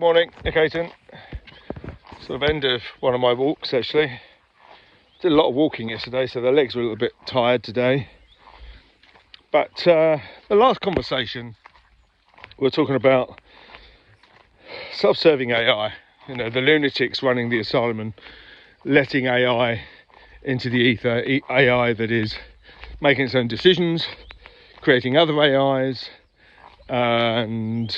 Good morning, Nick Ayton. Sort of end of one of my walks actually. Did a lot of walking yesterday, so the legs were a little bit tired today. But the last conversation, we were talking about self-serving AI. You know, the lunatics running the asylum and letting AI into the ether, AI that is making its own decisions, creating other AIs, and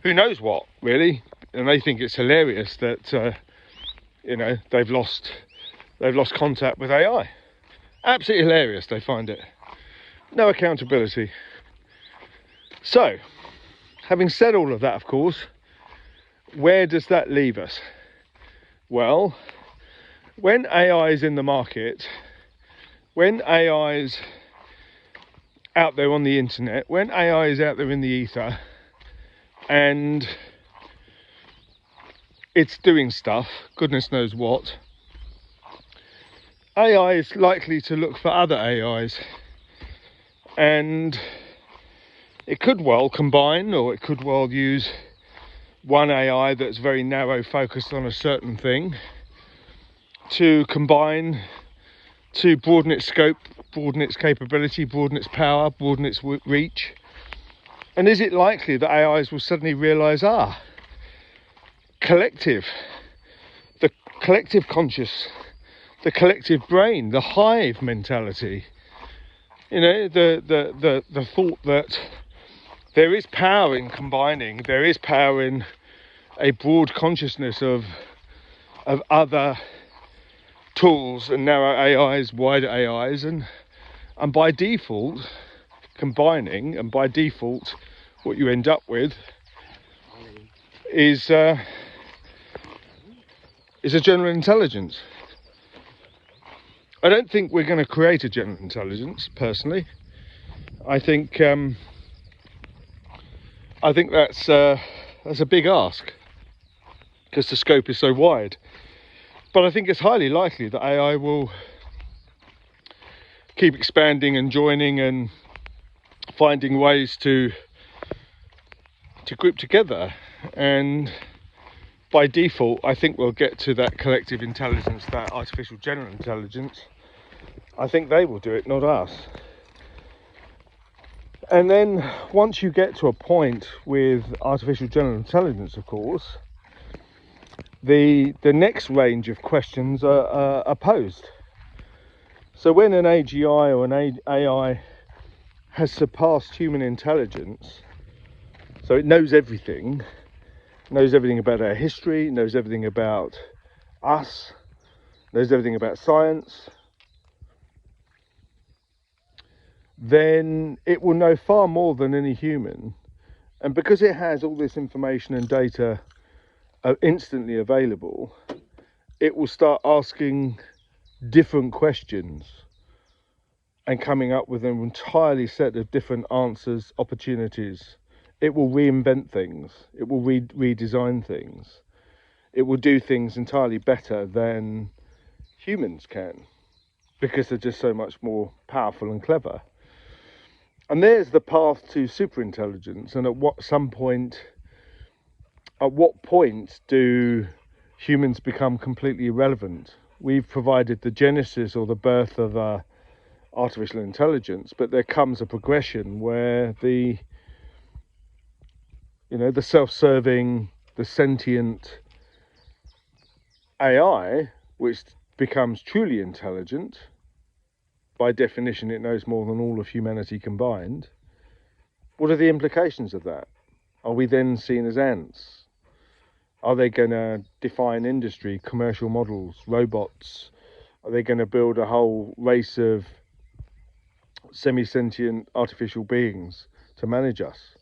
who knows what, really. And they think it's hilarious that you know, they've lost contact with AI. Absolutely hilarious, they find it. No accountability. So, having said all of that, of course, where does that leave us? Well, when AI is in the market, when AI is out there on the internet, when AI is out there in the ether, and it's doing stuff, goodness knows what, AI is likely to look for other AIs, and it could well combine, or it could well use one AI that's very narrow focused on a certain thing to combine, to broaden its scope, broaden its capability, broaden its power, broaden its reach. And is it likely that AIs will suddenly realise, the collective conscious, the collective brain, the hive mentality, you know, the thought that there is power in combining, there is power in a broad consciousness of other tools and narrow AIs, wider AIs, and by default combining, and by default what you end up with is a general intelligence. I don't think we're going to create a general intelligence, personally. I think that's a big ask, because the scope is so wide. But I think it's highly likely that AI will keep expanding and joining and finding ways to group together, and by default I think we'll get to that collective intelligence, that artificial general intelligence. I think they will do it, not us. And then once you get to a point with artificial general intelligence, of course, the next range of questions are posed. So when an AGI or an AI has surpassed human intelligence, so it knows everything about our history, knows everything about us, knows everything about science, then it will know far more than any human. And because it has all this information and data instantly available, it will start asking different questions and coming up with an entirely set of different answers, opportunities. It will reinvent things, it will redesign things, it will do things entirely better than humans can, because they're just so much more powerful and clever. And there's the path to superintelligence. And at what point do humans become completely irrelevant? We've provided the genesis or the birth of artificial intelligence, but there comes a progression where the self-serving, the sentient AI, which becomes truly intelligent, by definition it knows more than all of humanity combined. What are the implications of that? Are we then seen as ants? Are they going to define industry, commercial models, robots? Are they going to build a whole race of semi-sentient artificial beings to manage us?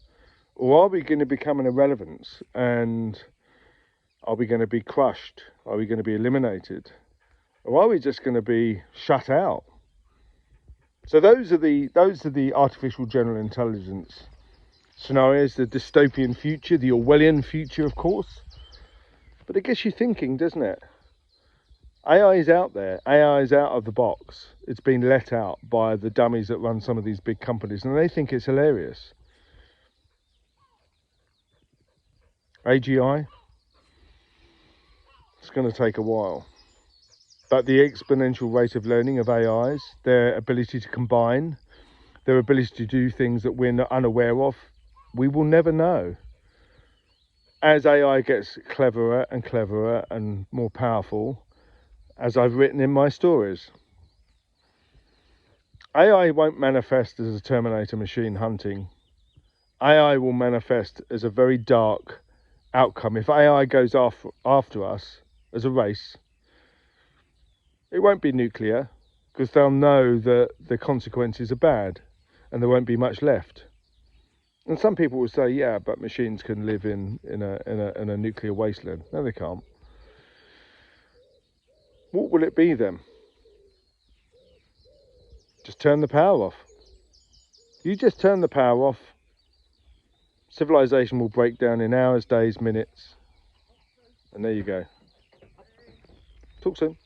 Or are we going to become an irrelevance, and are we going to be crushed? Are we going to be eliminated? Or are we just going to be shut out? So those are the artificial general intelligence scenarios, the dystopian future, the Orwellian future, of course. But it gets you thinking, doesn't it? AI is out there. AI is out of the box. It's been let out by the dummies that run some of these big companies, and they think it's hilarious. AGI, it's going to take a while. But the exponential rate of learning of AIs, their ability to combine, their ability to do things that we're unaware of, we will never know. As AI gets cleverer and cleverer and more powerful, as I've written in my stories, AI won't manifest as a Terminator machine hunting. AI will manifest as a very dark outcome. If AI goes after us as a race, it won't be nuclear, because they'll know that the consequences are bad and there won't be much left. And some people will say, yeah, but machines can live in a nuclear wasteland. No, they can't. What will it be then? Just turn the power off. You just turn the power off, civilization will break down in hours, days, minutes, and there you go. Talk soon.